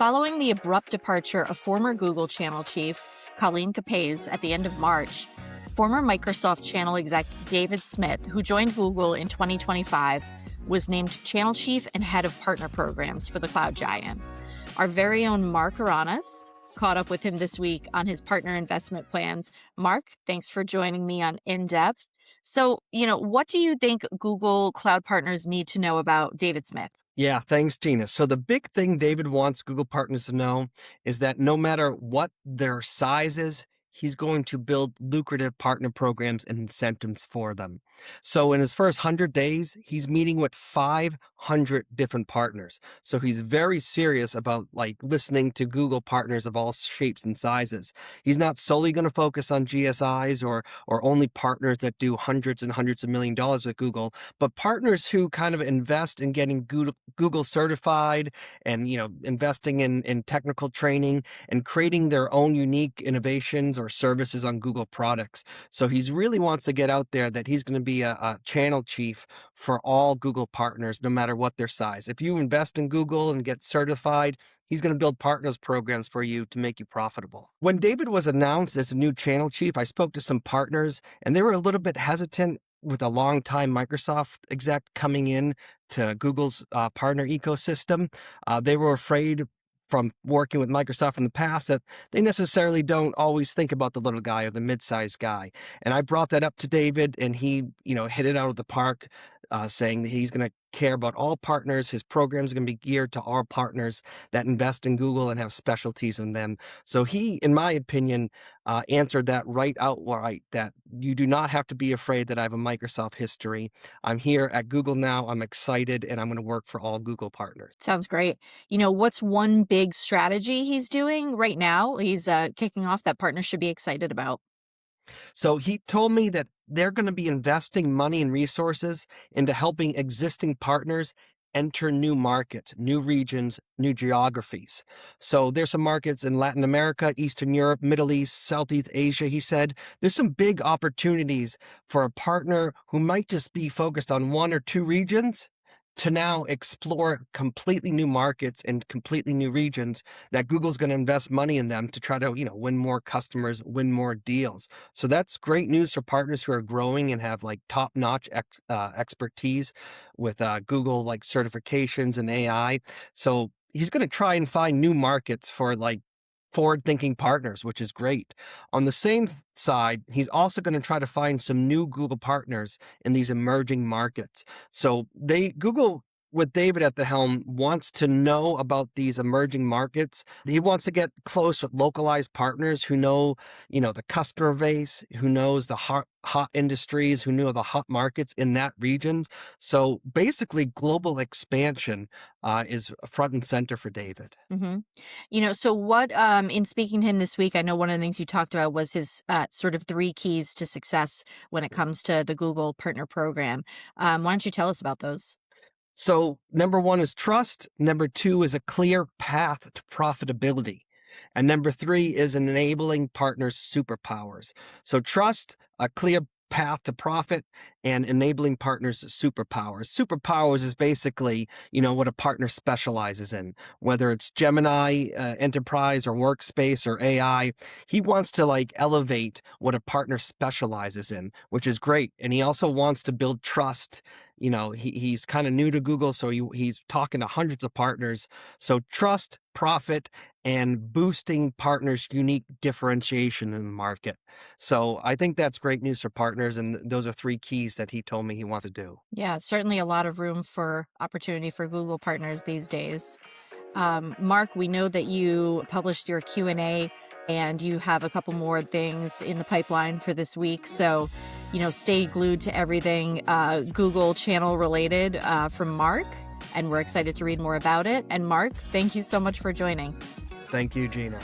Following the abrupt departure of former Google channel chief Colleen Capes at the end of March, former Microsoft channel exec David Smith, who joined Google in 2025, was named channel chief and head of partner programs for the cloud giant. Our very own Mark Haranas caught up with him this week on his partner investment plans. Mark, thanks for joining me on In-Depth. So, what do you think Google Cloud partners need to know about David Smith? Yeah, thanks, Gina. So the big thing David wants Google partners to know is that no matter what their size is, he's going to build lucrative partner programs and incentives for them. So in his first 100 days, he's meeting with 500 different partners. So he's very serious about listening to Google partners of all shapes and sizes. He's not solely going to focus on GSIs or only partners that do hundreds and hundreds of $1 million with Google, but partners who kind of invest in getting Google certified and investing in technical training and creating their own unique innovations or services on Google products. So he's really wants to get out there that he's going to be a channel chief for all Google partners, no matter what their size. If you invest in Google and get certified, he's going to build partners programs for you to make you profitable. When David was announced as a new channel chief, I spoke to some partners and they were a little bit hesitant with a long-time Microsoft exec coming in to Google's partner ecosystem. They were afraid from working with Microsoft in the past that they necessarily don't always think about the little guy or the mid-sized guy. And I brought that up to David and he, hit it out of the park, saying that he's going to care about all partners. His programs are going to be geared to all partners that invest in Google and have specialties in them. So he, in my opinion, answered that right outright, that you do not have to be afraid that I have a Microsoft history. I'm here at Google now. I'm excited and I'm going to work for all Google partners. Sounds great. What's one big strategy he's doing right now? He's kicking off that partners should be excited about. So he told me that they're going to be investing money and resources into helping existing partners enter new markets, new regions, new geographies. So there's some markets in Latin America, Eastern Europe, Middle East, Southeast Asia. He said there's some big opportunities for a partner who might just be focused on one or two regions to now explore completely new markets and completely new regions that Google's going to invest money in them to try to, win more customers, win more deals. So that's great news for partners who are growing and have top-notch expertise with Google certifications and AI. So he's going to try and find new markets for forward-thinking partners, which is great. On the same side, he's also going to try to find some new Google partners in these emerging markets. So Google, with David at the helm, wants to know about these emerging markets. He wants to get close with localized partners who know, the customer base, who knows the hot industries, who know the hot markets in that region. So basically, global expansion is front and center for David. Mm-hmm. So what, in speaking to him this week, I know one of the things you talked about was his sort of 3 keys to success when it comes to the Google Partner Program. Why don't you tell us about those? So number 1 is trust. Number 2 is a clear path to profitability. And number 3 is enabling partners' superpowers. So trust, a clear path to profit, and enabling partners' superpowers. Superpowers is basically, what a partner specializes in, whether it's Gemini, Enterprise, or Workspace, or AI. He wants to elevate what a partner specializes in, which is great. And he also wants to build trust. He's kind of new to Google, so he's talking to hundreds of partners. So trust, profit, and boosting partners' unique differentiation in the market. So I think that's great news for partners, and those are 3 keys that he told me he wants to do. Yeah, certainly a lot of room for opportunity for Google partners these days. Mark, we know that you published your Q&A and you have a couple more things in the pipeline for this week. So, stay glued to everything Google channel related from Mark, and we're excited to read more about it. And Mark, thank you so much for joining. Thank you, Gina.